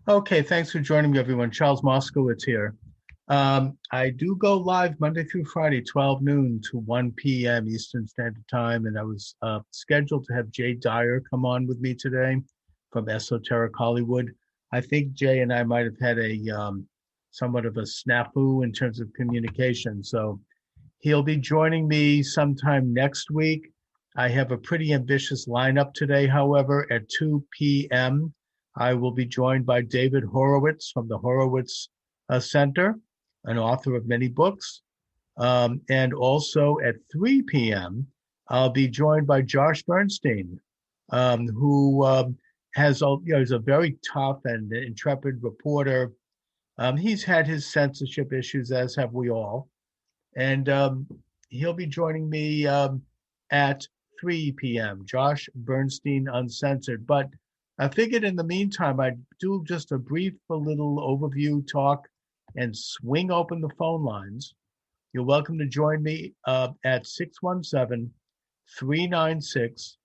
Okay, thanks for joining me, everyone. Charles Moscowitz here. I do go live Monday through Friday, 12 noon to 1 p.m. Eastern Standard Time, and I was scheduled to have Jay Dyer come on with me today from Esoteric Hollywood. I think Jay and I might have had a somewhat of a snafu in terms of communication, so he'll be joining me sometime next week. I have a pretty ambitious lineup today, however, at 2 p.m. I will be joined by David Horowitz from the Horowitz Center, an author of many books. And also at 3 p.m., I'll be joined by Josh Bernstein, who is a very tough and intrepid reporter. He's had his censorship issues, as have we all. And he'll be joining me at 3 p.m. Josh Bernstein Uncensored. But I figured in the meantime, I'd do just a brief little overview talk and swing open the phone lines. You're welcome to join me at 617 396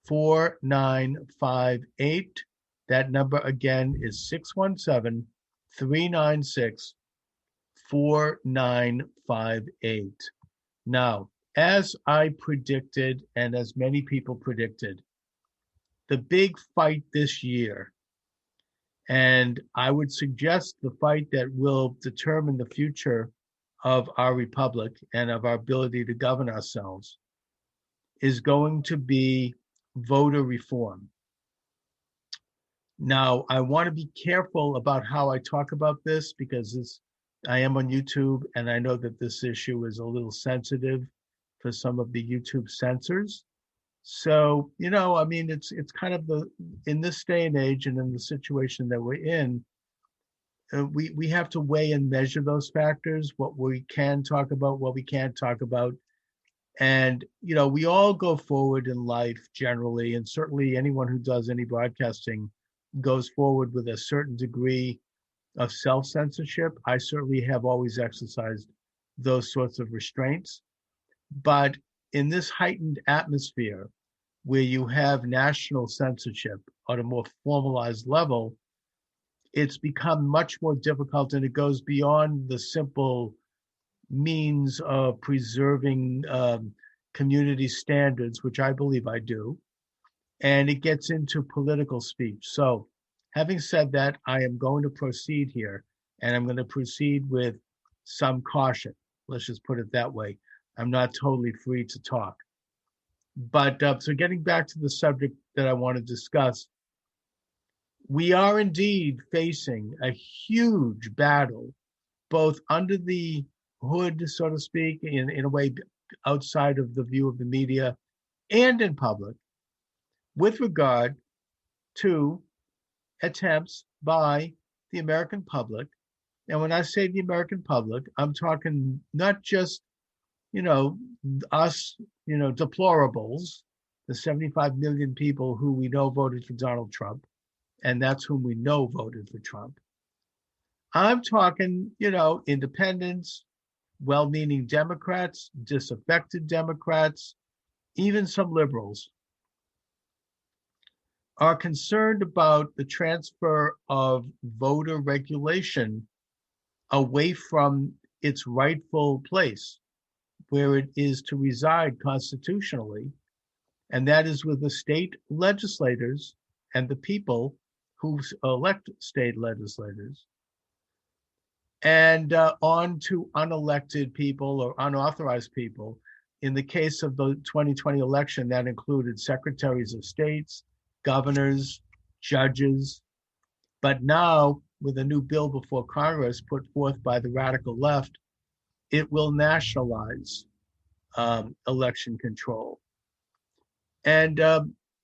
4958. That number again is 617 396 4958. Now, as I predicted, and as many people predicted, the big fight this year, and I would suggest the fight that will determine the future of our republic and of our ability to govern ourselves, is going to be voter reform. Now, I want to be careful about how I talk about this because I am on YouTube, and I know that this issue is a little sensitive for some of the YouTube censors. So, I mean, it's kind of in this day and age and in the situation that we're in, we have to weigh and measure those factors, what we can talk about, what we can't talk about. And, we all go forward in life generally, and certainly anyone who does any broadcasting goes forward with a certain degree of self-censorship. I certainly have always exercised those sorts of restraints. But in this heightened atmosphere where you have national censorship on a more formalized level, it's become much more difficult, and it goes beyond the simple means of preserving community standards, which I believe I do, and it gets into political speech. So, having said that, I am going to proceed here, and I'm going to proceed with some caution. Let's just put it that way. I'm not totally free to talk. But so getting back to the subject that I want to discuss, we are indeed facing a huge battle, both under the hood, so to speak, in a way outside of the view of the media and in public, with regard to attempts by the American public. And when I say the American public, I'm talking not just, us, deplorables, the 75 million people who we know voted for Donald Trump, and that's whom we know voted for Trump. I'm talking, independents, well-meaning Democrats, disaffected Democrats, even some liberals are concerned about the transfer of voter regulation away from its rightful place, where it is to reside constitutionally, and that is with the state legislators and the people who elect state legislators, and on to unelected people or unauthorized people. In the case of the 2020 election, that included secretaries of states, governors, judges. But now, with a new bill before Congress put forth by the radical left, it will nationalize election control. And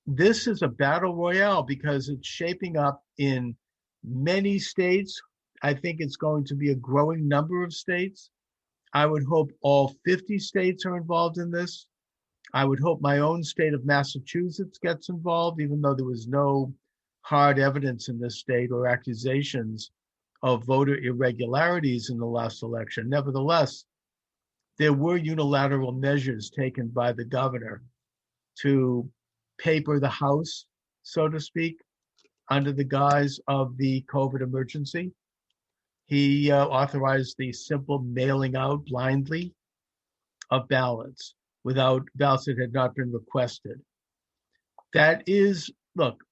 this is a battle royale because it's shaping up in many states. I think it's going to be a growing number of states. I would hope all 50 states are involved in this. I would hope my own state of Massachusetts gets involved, even though there was no hard evidence in this state or accusations of voter irregularities in the last election. Nevertheless, there were unilateral measures taken by the governor to paper the House, so to speak. under the guise of the COVID emergency. He authorized the simple mailing out blindly of ballots without ballots that had not been requested. That is, look,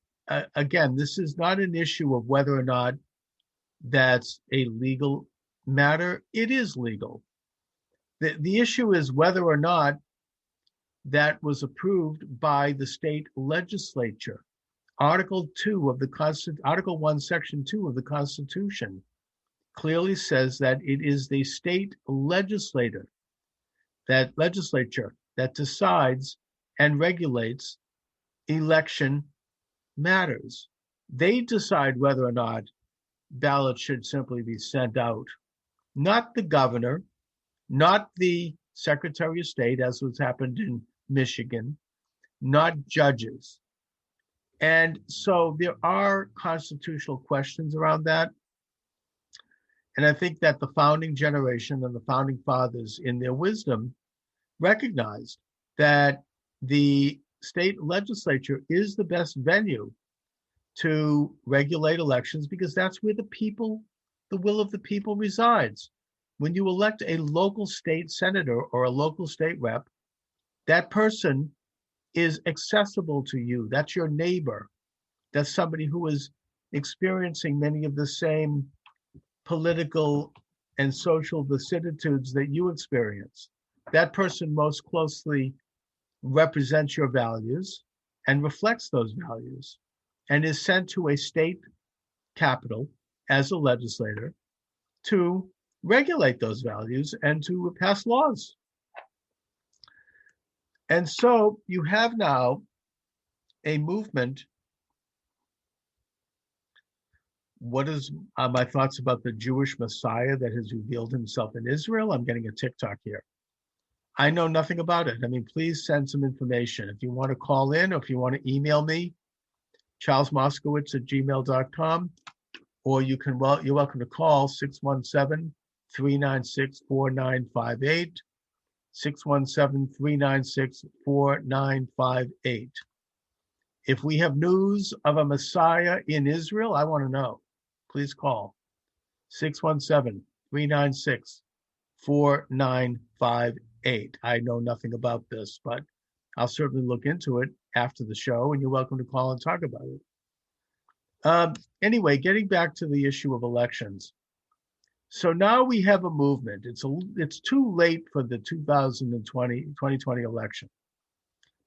again, this is not an issue of whether or not that's a legal matter. It is legal. The issue is whether or not that was approved by the state legislature. Article 1, Section 2 of the Constitution clearly says that it is the state legislature that decides and regulates election matters. They decide whether or not ballots should simply be sent out, not the governor, not the Secretary of State, as was happened in Michigan, not judges. And so there are constitutional questions around that. And I think that the founding generation and the founding fathers, in their wisdom, recognized that the state legislature is the best venue to regulate elections because that's where the will of the people resides. When you elect a local state senator or a local state rep, that person is accessible to you. That's your neighbor. That's somebody who is experiencing many of the same political and social vicissitudes that you experience. That person most closely represents your values and reflects those values and is sent to a state capital as a legislator to regulate those values and to pass laws. And so you have now a movement. What is my thoughts about the Jewish Messiah that has revealed himself in Israel? I'm getting a TikTok here. I know nothing about it. I mean, please send some information. If you want to call in or if you want to email me, charlesmoscowitz@gmail.com, or you're welcome to call 617-396-4958, 617-396-4958. If we have news of a Messiah in Israel, I want to know. Please call 617-396-4958. I know nothing about this, but I'll certainly look into it after the show, and you're welcome to call and talk about it. Anyway, getting back to the issue of elections. So now we have a movement. It's too late for the 2020 election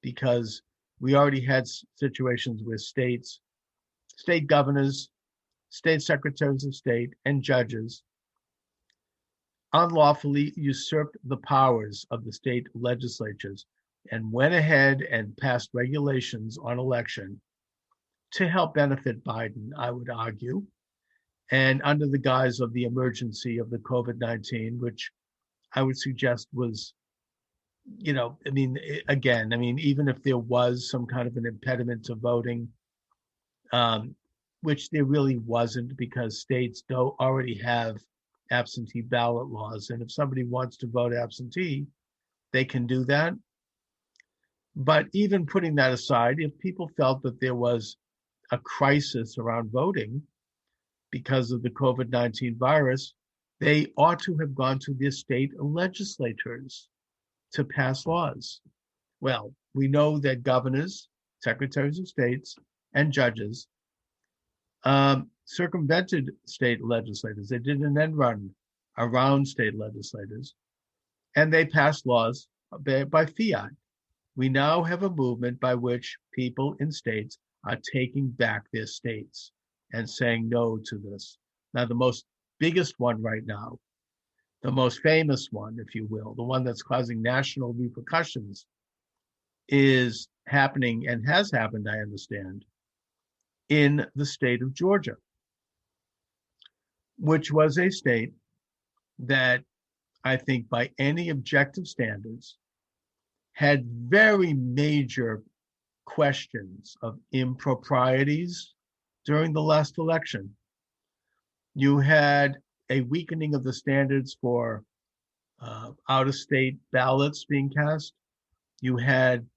because we already had situations where state governors, state secretaries of state, and judges unlawfully usurped the powers of the state legislatures and went ahead and passed regulations on election to help benefit Biden, I would argue, and under the guise of the emergency of the COVID-19, which I would suggest was, even if there was some kind of an impediment to voting, which there really wasn't because states don't already have absentee ballot laws. And if somebody wants to vote absentee, they can do that. But even putting that aside, if people felt that there was a crisis around voting because of the COVID-19 virus, they ought to have gone to their state legislatures to pass laws. Well, we know that governors, secretaries of states, and judges circumvented state legislators. They did an end run around state legislators, and they passed laws by fiat. We now have a movement by which people in states are taking back their states and saying no to this. Now, the biggest one right now, the most famous one, if you will, the one that's causing national repercussions, is happening and has happened, I understand, in the state of Georgia, which was a state that I think by any objective standards had very major questions of improprieties during the last election. You had a weakening of the standards for out-of-state ballots being cast. You had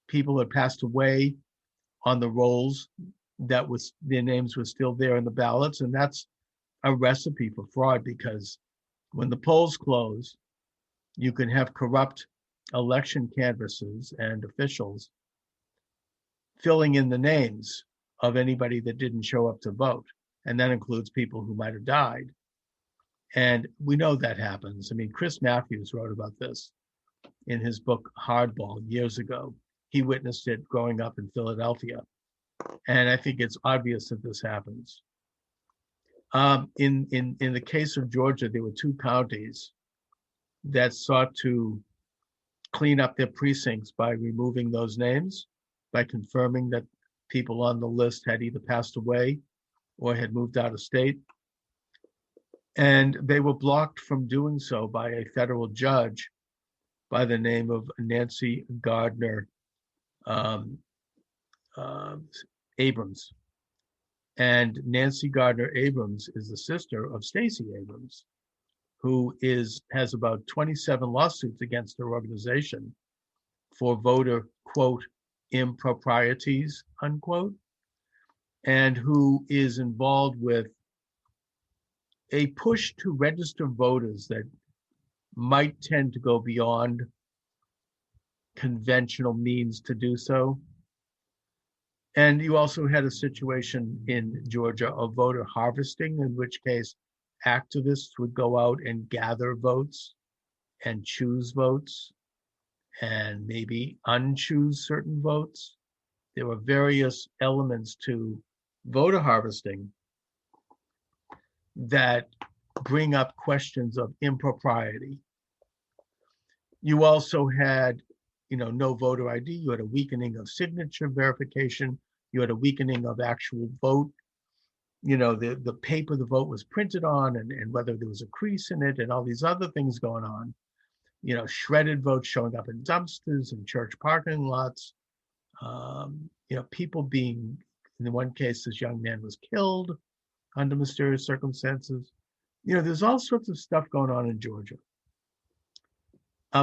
people that passed away on the rolls that was their names were still there in the ballots, and that's a recipe for fraud because when the polls close, you can have corrupt election canvassers and officials filling in the names of anybody that didn't show up to vote. And that includes people who might have died. And we know that happens. I mean, Chris Matthews wrote about this in his book Hardball years ago. He witnessed it growing up in Philadelphia. And I think it's obvious that this happens. In the case of Georgia, there were two counties that sought to clean up their precincts by removing those names, by confirming that people on the list had either passed away or had moved out of state. And they were blocked from doing so by a federal judge by the name of Nancy Gardner Abrams. And Nancy Gardner Abrams is the sister of Stacey Abrams, who has about 27 lawsuits against her organization for voter, quote, improprieties, unquote, and who is involved with a push to register voters that might tend to go beyond conventional means to do so. And you also had a situation in Georgia of voter harvesting, in which case activists would go out and gather votes and choose votes and maybe unchoose certain votes. There were various elements to voter harvesting that bring up questions of impropriety. You also had, no voter ID. You had a weakening of signature verification. You had a weakening of actual vote. The paper the vote was printed on and whether there was a crease in it and all these other things going on. Shredded votes showing up in dumpsters and church parking lots. People being, in one case, this young man was killed under mysterious circumstances. There's all sorts of stuff going on in Georgia.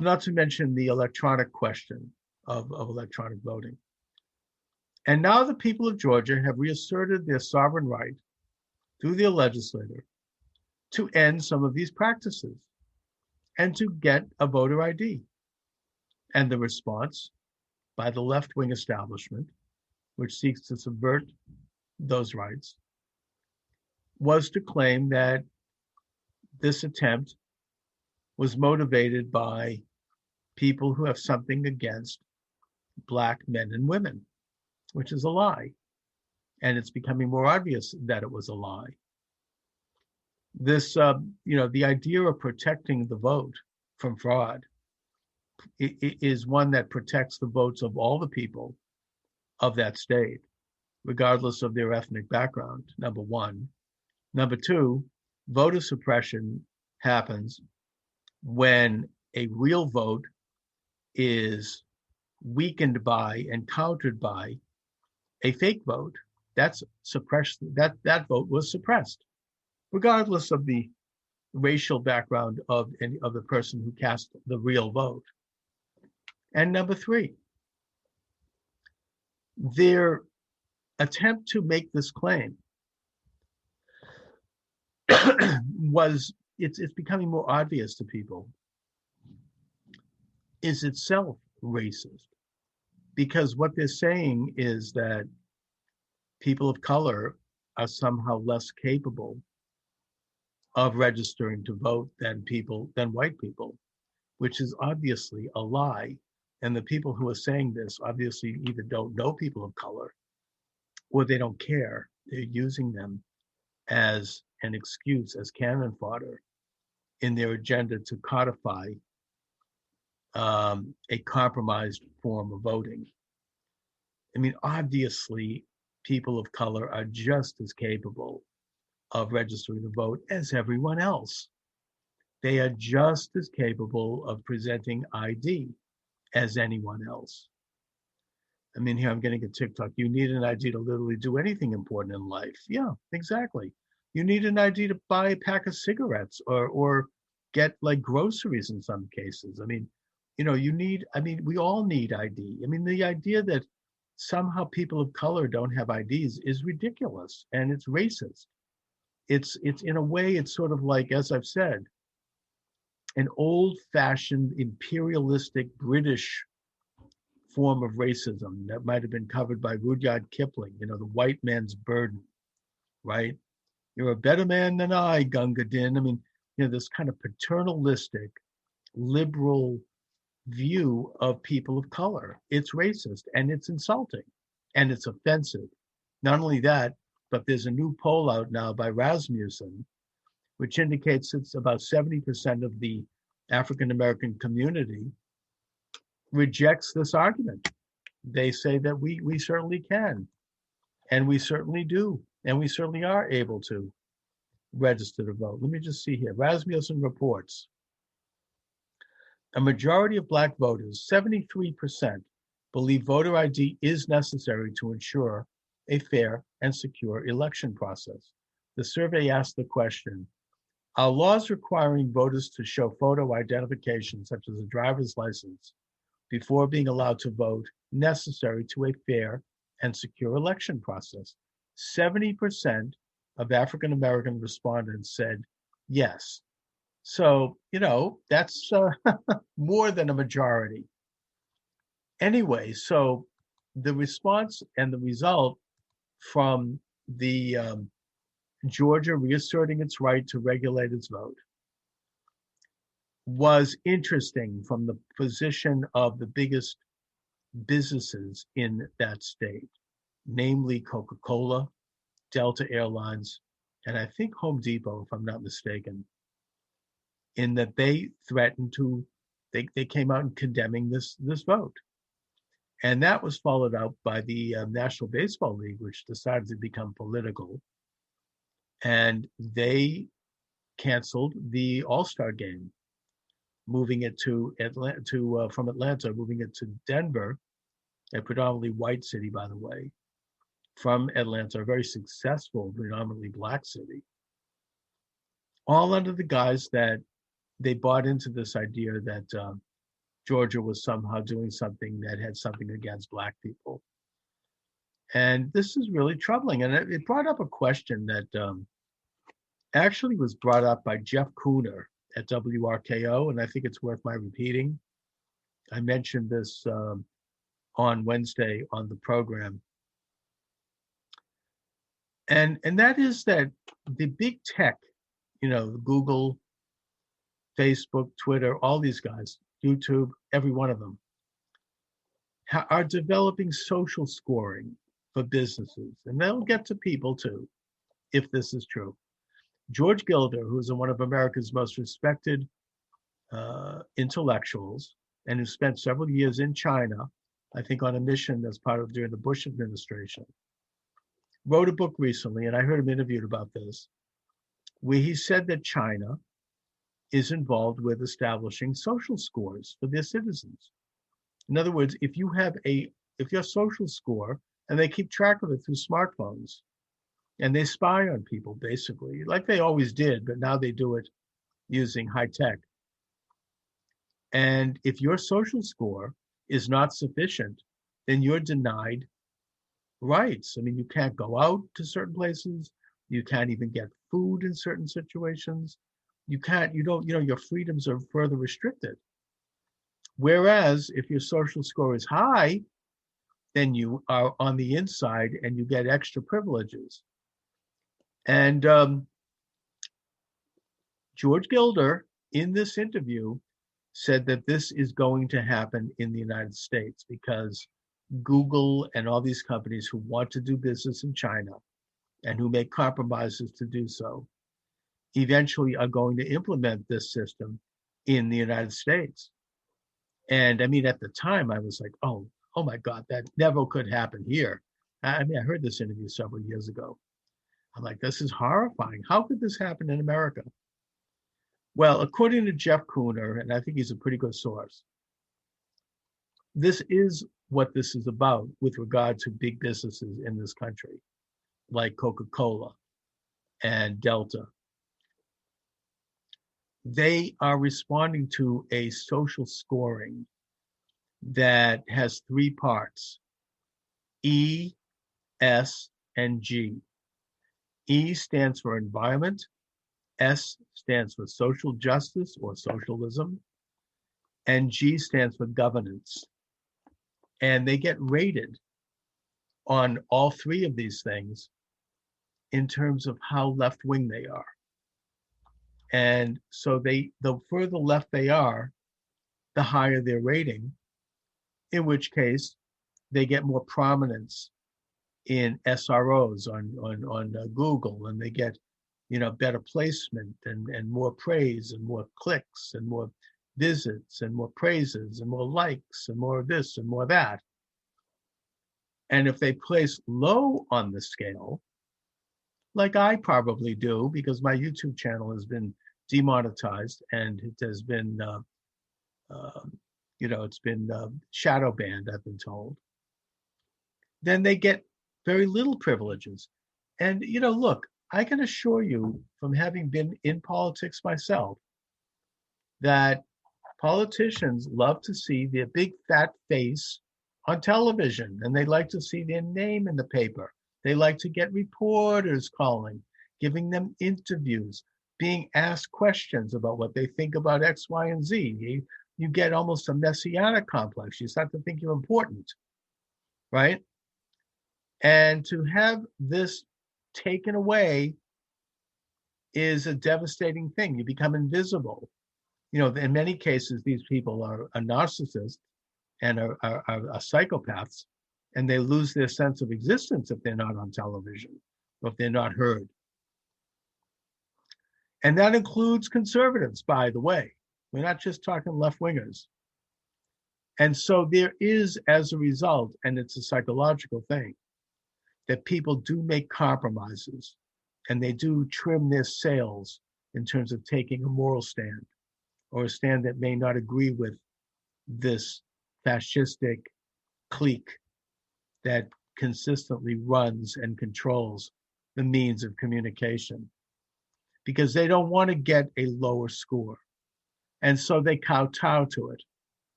Not to mention the electronic question of electronic voting. And now the people of Georgia have reasserted their sovereign right through their legislator to end some of these practices and to get a voter ID. And the response by the left-wing establishment, which seeks to subvert those rights, was to claim that this attempt was motivated by people who have something against Black men and women, which is a lie. And it's becoming more obvious that it was a lie. This, the idea of protecting the vote from fraud is one that protects the votes of all the people of that state, regardless of their ethnic background, number one. Number two, voter suppression happens when a real vote is weakened by and countered by a fake vote. That's suppressed. That vote was suppressed, regardless of the racial background of the person who cast the real vote. And number three, their attempt to make this claim it's becoming more obvious to people, is itself racist. Because what they're saying is that people of color are somehow less capable of registering to vote than white people, which is obviously a lie. And the people who are saying this obviously either don't know people of color or they don't care. They're using them as an excuse, as cannon fodder in their agenda to codify a compromised form of voting. I mean, obviously, people of color are just as capable of registering to vote as everyone else. They are just as capable of presenting ID as anyone else. I mean, here I'm getting a TikTok. You need an ID to literally do anything important in life. Yeah, exactly. You need an ID to buy a pack of cigarettes or get like groceries in some cases. I mean, we all need ID. I mean, the idea that somehow people of color don't have IDs is ridiculous, and it's racist. It's in a way, it's sort of like, as I've said, an old-fashioned imperialistic British form of racism that might have been covered by Rudyard Kipling, the white man's burden, right? You're a better man than I, Gunga Din. I mean, this kind of paternalistic, liberal view of people of color. It's racist and it's insulting and it's offensive. Not only that, but there's a new poll out now by Rasmussen, which indicates it's about 70% of the African American community rejects this argument. They say that we certainly can, and we certainly do, and we certainly are able to register to vote. Let me just see here. Rasmussen reports a majority of Black voters, 73%, believe voter ID is necessary to ensure a fair and secure election process. The survey asked the question, are laws requiring voters to show photo identification, such as a driver's license, before being allowed to vote necessary to a fair and secure election process? 70% of African American respondents said yes. So, that's more than a majority. Anyway, so the response and the result from the Georgia reasserting its right to regulate its vote was interesting from the position of the biggest businesses in that state, namely Coca-Cola, Delta Airlines, and I think Home Depot, if I'm not mistaken, in that they threatened to, they came out and condemning this vote. And that was followed up by the National Baseball League, which decided to become political. And they canceled the All-Star game, moving it to Atlanta, from Atlanta, moving it to Denver, a predominantly white city, by the way, from Atlanta, a very successful, predominantly Black city, all under the guise that they bought into this idea that Georgia was somehow doing something that had something against Black people. And this is really troubling. And it brought up a question that actually was brought up by Jeff Cooner at WRKO, and I think it's worth my repeating. I mentioned this on Wednesday on the program. And that is that the big tech, Google, Facebook, Twitter, all these guys, YouTube, every one of them, are developing social scoring for businesses. And they'll get to people too, if this is true. George Gilder, who's one of America's most respected intellectuals and who spent several years in China, I think on a mission as part of during the Bush administration, wrote a book recently, and I heard him interviewed about this, where he said that China is involved with establishing social scores for their citizens. In other words, if your social score, and they keep track of it through smartphones, and they spy on people basically, like they always did, but now they do it using high tech. And if your social score is not sufficient, then you're denied rights. I mean, you can't go out to certain places. You can't even get food in certain situations. Your freedoms are further restricted. Whereas if your social score is high, then you are on the inside and you get extra privileges. And George Gilder, in this interview, said that this is going to happen in the United States because Google and all these companies who want to do business in China and who make compromises to do so eventually are going to implement this system in the United States. And I mean, at the time, I was like, oh my God, that never could happen here. I heard this interview several years ago. I'm like, this is horrifying. How could this happen in America? Well, according to Jeff Cooner, and I think he's a pretty good source, this is what this is about with regard to big businesses in this country, like Coca-Cola and Delta. They are responding to a social scoring that has three parts. E, S, and G. E stands for environment. S stands for social justice or socialism. And G stands for governance. And they get rated on all three of these things in terms of how left-wing they are. And so the further left they are, the higher their rating, in which case they get more prominence in SROs on Google, and they get, better placement and more praise and more clicks and more visits and more praises and more likes and more of this and more that. And if they place low on the scale, like I probably do, because my YouTube channel has been demonetized and it has been, it's been shadow banned, I've been told, then they get very little privileges. And, look, I can assure you from having been in politics myself that politicians love to see their big fat face on television, and they like to see their name in the paper. They like to get reporters calling, giving them interviews, being asked questions about what they think about X, Y, and Z. You get almost a messianic complex. You start to think you're important, right? And to have this taken away is a devastating thing. You become invisible. In many cases, these people are narcissists and are psychopaths, and they lose their sense of existence if they're not on television or if they're not heard. And that includes conservatives, by the way. We're not just talking left-wingers. And so there is, as a result, and it's a psychological thing, that people do make compromises and they do trim their sails in terms of taking a moral stand or a stand that may not agree with this fascistic clique that consistently runs and controls the means of communication, because they don't want to get a lower score. And so they kowtow to it.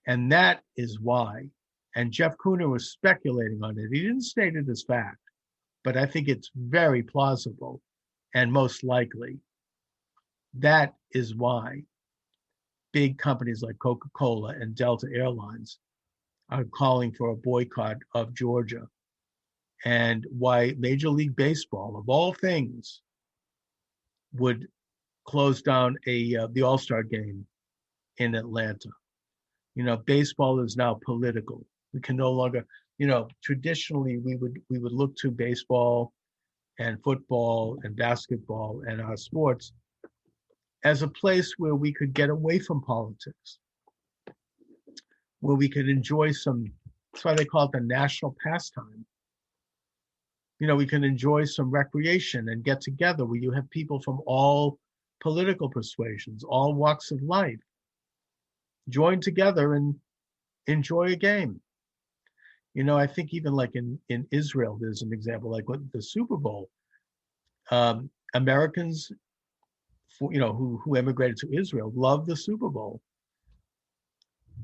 And that is why, and Jeff Kuhner was speculating on it. He didn't state it as fact, but I think it's very plausible and most likely. That is why big companies like Coca-Cola and Delta Airlines are calling for a boycott of Georgia, and why Major League Baseball, of all things, would close down the All-Star game in Atlanta. Baseball is now political. We can no longer, traditionally we would look to baseball and football and basketball and our sports as a place where we could get away from politics, where we could enjoy that's why they call it the national pastime. We can enjoy some recreation and get together where you have people from all political persuasions, all walks of life, join together and enjoy a game. I think even like in Israel, there's an example, like with the Super Bowl. Americans, who emigrated to Israel, love the Super Bowl.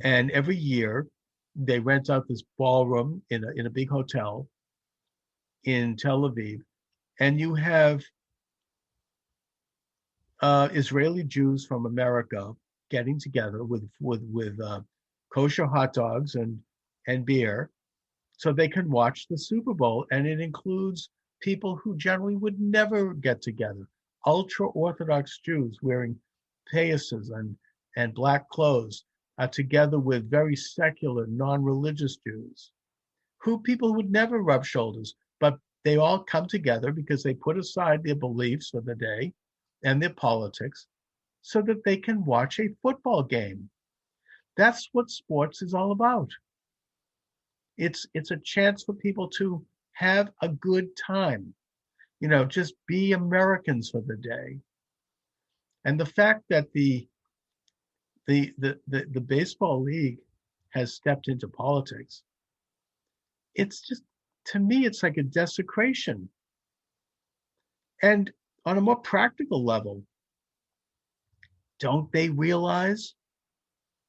And every year they rent out this ballroom in a big hotel in Tel Aviv, and you have Israeli Jews from America getting together with kosher hot dogs and beer, so they can watch the Super Bowl. And it includes people who generally would never get together, ultra-Orthodox Jews wearing payasas and black clothes, together with very secular, non-religious Jews, who people would never rub shoulders, but they all come together because they put aside their beliefs for the day and their politics so that they can watch a football game. That's what sports is all about. It's a chance for people to have a good time, just be Americans for the day. And the fact that the baseball league has stepped into politics, it's just, to me, it's like a desecration. And on a more practical level, don't they realize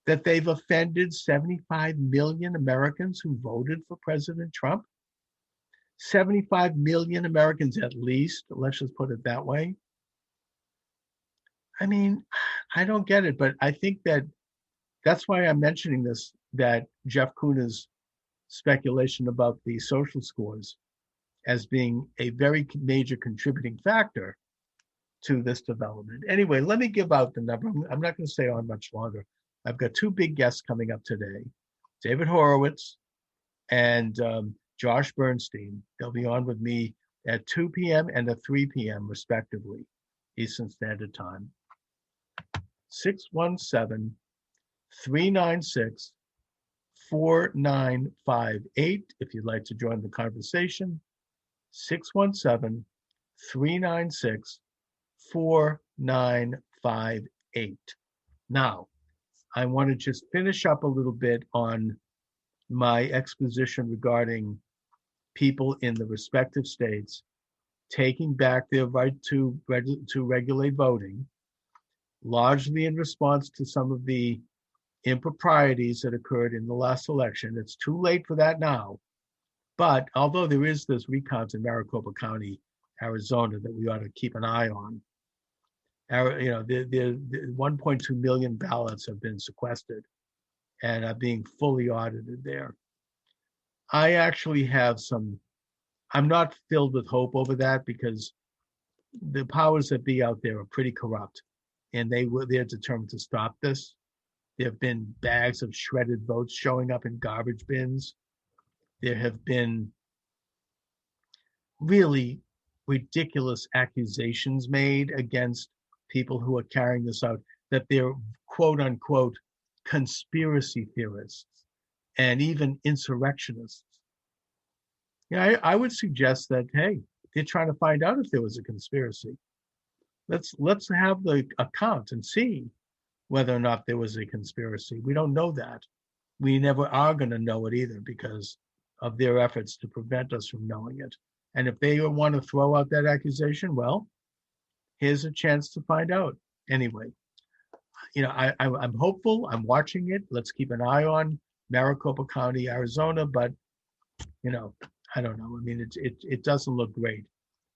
that they've offended 75 million Americans who voted for President Trump? 75 million Americans at least, let's just put it that way. I mean, I don't get it, but I think that's why I'm mentioning this, that Jeff Kuhner's speculation about the social scores as being a very major contributing factor to this development. Anyway, let me give out the number. I'm not going to stay on much longer. I've got two big guests coming up today, David Horowitz and Josh Bernstein. They'll be on with me at 2 p.m. and at 3 p.m. respectively, Eastern Standard Time. 617-396-4958 if you'd like to join the conversation. 617-396-4958. Now, I want to just finish up a little bit on my exposition regarding people in the respective states taking back their right to regulate voting, largely in response to some of the improprieties that occurred in the last election. It's too late for that now. But although there is this recount in Maricopa County, Arizona, that we ought to keep an eye on, the 1.2 million ballots have been sequestered and are being fully audited there. I actually have I'm not filled with hope over that, because the powers that be out there are pretty corrupt, and they're determined to stop this. There have been bags of shredded votes showing up in garbage bins. There have been really ridiculous accusations made against people who are carrying this out, that they're quote unquote conspiracy theorists and even insurrectionists. Yeah, I would suggest that, hey, they're trying to find out if there was a conspiracy. Let's have the account and see whether or not there was a conspiracy. We don't know that. We never are going to know it either, because of their efforts to prevent us from knowing it. And if they want to throw out that accusation, well, here's a chance to find out. Anyway, I'm hopeful. I'm watching it. Let's keep an eye on Maricopa County, Arizona. But, I don't know. I mean, it doesn't look great.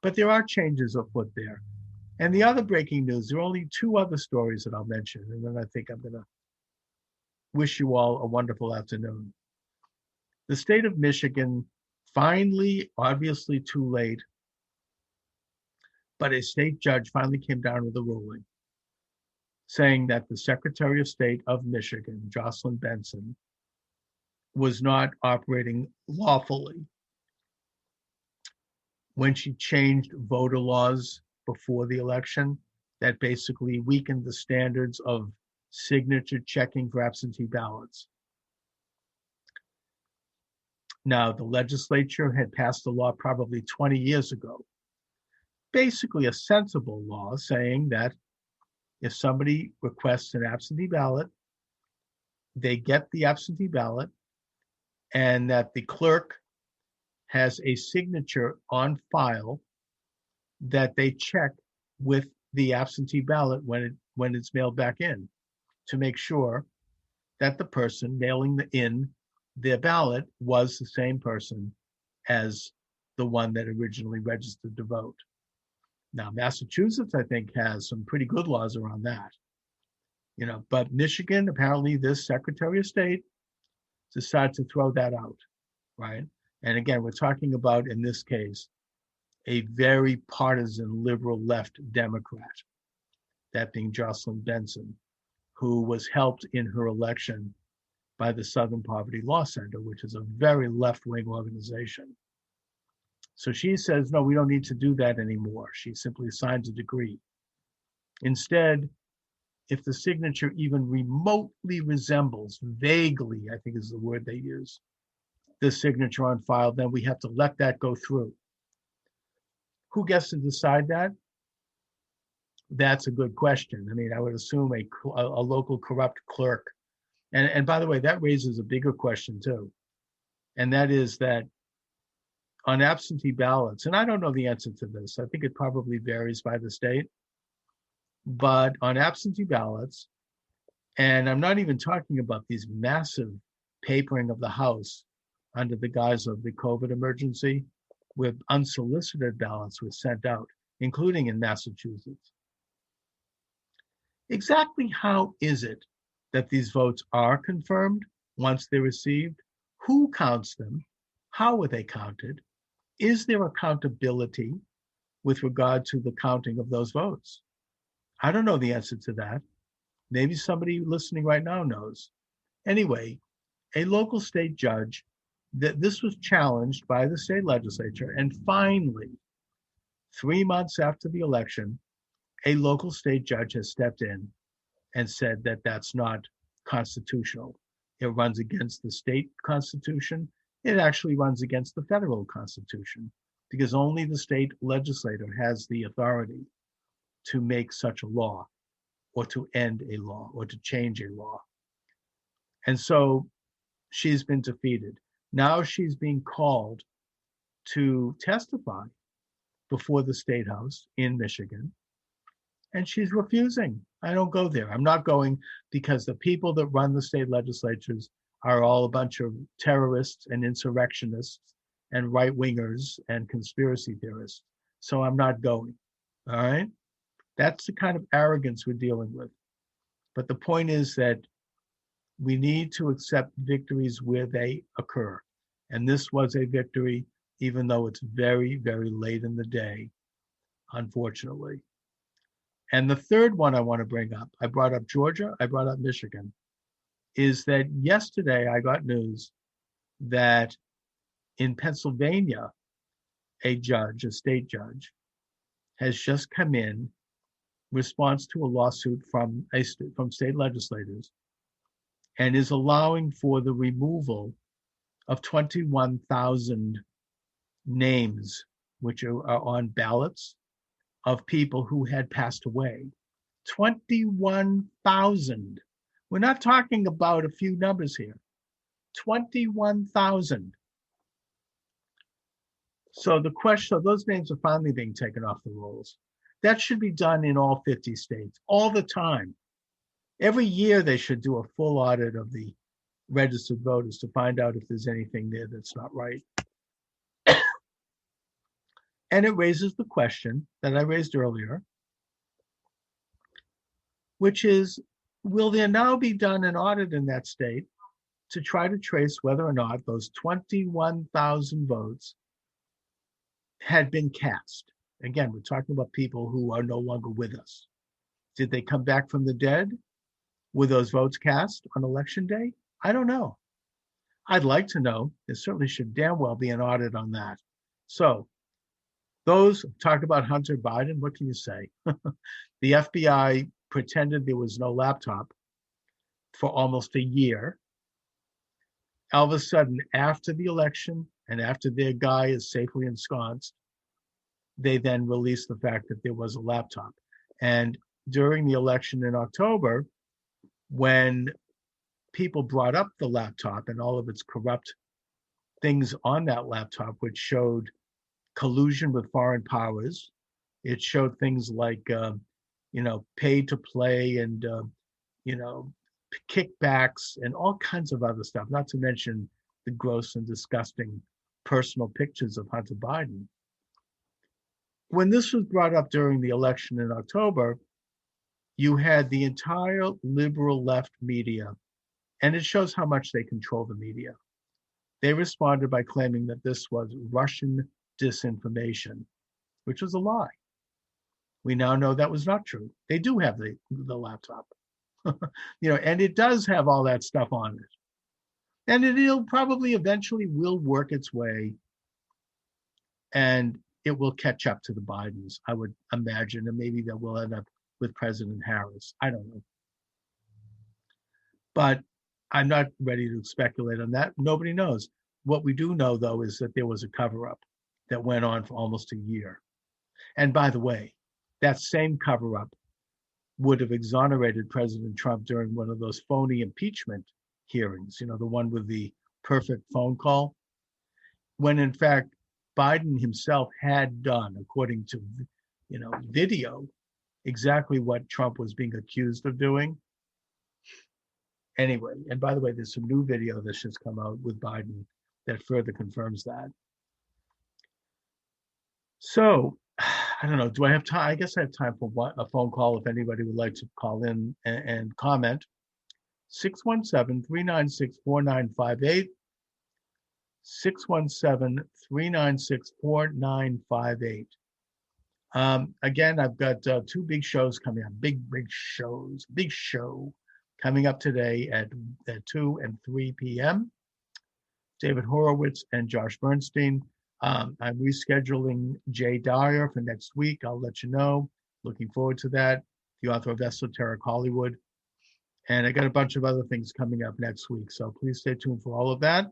But there are changes afoot there. And the other breaking news, there are only two other stories that I'll mention, and then I think I'm going to wish you all a wonderful afternoon. The state of Michigan finally, obviously too late, but a state judge finally came down with a ruling saying that the Secretary of State of Michigan, Jocelyn Benson, was not operating lawfully when she changed voter laws before the election that basically weakened the standards of signature checking for absentee ballots. Now, the legislature had passed a law probably 20 years ago, basically a sensible law saying that if somebody requests an absentee ballot, they get the absentee ballot, and that the clerk has a signature on file that they check with the absentee ballot when it's mailed back in, to make sure that the person mailing in their ballot was the same person as the one that originally registered to vote. Now, Massachusetts, I think, has some pretty good laws around that. But Michigan, apparently this Secretary of State decided to throw that out, right? And again, we're talking about, in this case, a very partisan liberal left Democrat, that being Jocelyn Benson, who was helped in her election by the Southern Poverty Law Center, which is a very left-wing organization. So she says, no, we don't need to do that anymore. She simply signs a decree. Instead, if the signature even remotely resembles, vaguely, I think is the word they use, the signature on file, then we have to let that go through. Who gets to decide that? That's a good question. I mean, I would assume a local corrupt clerk. And by the way, that raises a bigger question too. And that is that on absentee ballots, and I don't know the answer to this, I think it probably varies by the state, but on absentee ballots, And I'm not even talking about these massive papering of the House under the guise of the COVID emergency, where unsolicited ballots were sent out, including in Massachusetts. Exactly how is it that these votes are confirmed once they're received? Who counts them? How are they counted? Is there accountability with regard to the counting of those votes? I don't know the answer to that. Maybe somebody listening right now knows. Anyway, a local state judge, that this was challenged by the state legislature, and finally, 3 months after the election, a local state judge has stepped in and said that that's not constitutional. It runs against the state constitution. It actually runs against the federal constitution, because only the state legislator has the authority to make such a law, or to end a law, or to change a law. And so she's been defeated. Now she's being called to testify before the State House in Michigan, and she's refusing. I don't go there. I'm not going, because the people that run the state legislatures are all a bunch of terrorists and insurrectionists and right-wingers and conspiracy theorists. So I'm not going. All right? That's the kind of arrogance we're dealing with. But the point is that we need to accept victories where they occur. And this was a victory, even though it's very, very late in the day, unfortunately. And the third one I want to bring up, I brought up Georgia, I brought up Michigan, is that yesterday I got news that in Pennsylvania, a judge, a state judge, has just come in response to a lawsuit from state legislators, and is allowing for the removal of 21,000 names, which are on ballots, of people who had passed away. 21,000. We're not talking about a few numbers here. 21,000. So the question, those names are finally being taken off the rolls. That should be done in all 50 states, all the time. Every year they should do a full audit of the registered voters to find out if there's anything there that's not right. And it raises the question that I raised earlier, which is, will there now be done an audit in that state to try to trace whether or not those 21,000 votes had been cast? Again, we're talking about people who are no longer with us. Did they come back from the dead? Were those votes cast on election day? I don't know. I'd like to know. There certainly should damn well be an audit on that. So those talk about Hunter Biden. What can you say? The FBI pretended there was no laptop for almost a year. All of a sudden, after the election and after their guy is safely ensconced, they then released the fact that there was a laptop. And during the election in October, when people brought up the laptop and all of its corrupt things on that laptop, which showed collusion with foreign powers, it showed things like, pay to play and, kickbacks and all kinds of other stuff, not to mention the gross and disgusting personal pictures of Hunter Biden. When this was brought up during the election in October, you had the entire liberal left media, and it shows how much they control the media. They responded by claiming that this was Russian disinformation, which was a lie. We now know that was not true. They do have the laptop, and it does have all that stuff on it. And it'll probably eventually will work its way, and it will catch up to the Bidens, I would imagine, and maybe that will end up with President Harris. I don't know. But I'm not ready to speculate on that. Nobody knows. What we do know, though, is that there was a cover-up that went on for almost a year. And by the way, that same cover-up would have exonerated President Trump during one of those phony impeachment hearings, the one with the perfect phone call, when in fact Biden himself had done, according to video, exactly what Trump was being accused of doing. Anyway, and by the way, there's some new video that's just come out with Biden that further confirms that. So, I don't know. Do I have time? I guess I have time for a phone call if anybody would like to call in and comment. 617-396-4958. 617-396-4958. Again, I've got two big shows coming up. Big shows. Big show coming up today at 2 and 3 p.m. David Horowitz and Josh Bernstein. I'm rescheduling Jay Dyer for next week. I'll let you know. Looking forward to that. The author of Esoteric Hollywood. And I got a bunch of other things coming up next week. So please stay tuned for all of that.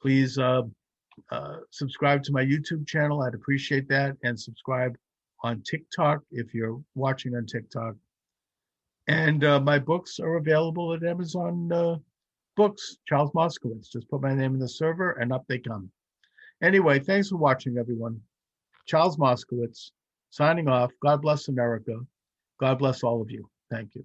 Please subscribe to my YouTube channel. I'd appreciate that. And subscribe on TikTok if you're watching on TikTok. And my books are available at Amazon Books, Charles Moscowitz. Just put my name in the server and up they come. Anyway, thanks for watching, everyone. Charles Moscowitz signing off. God bless America. God bless all of you. Thank you.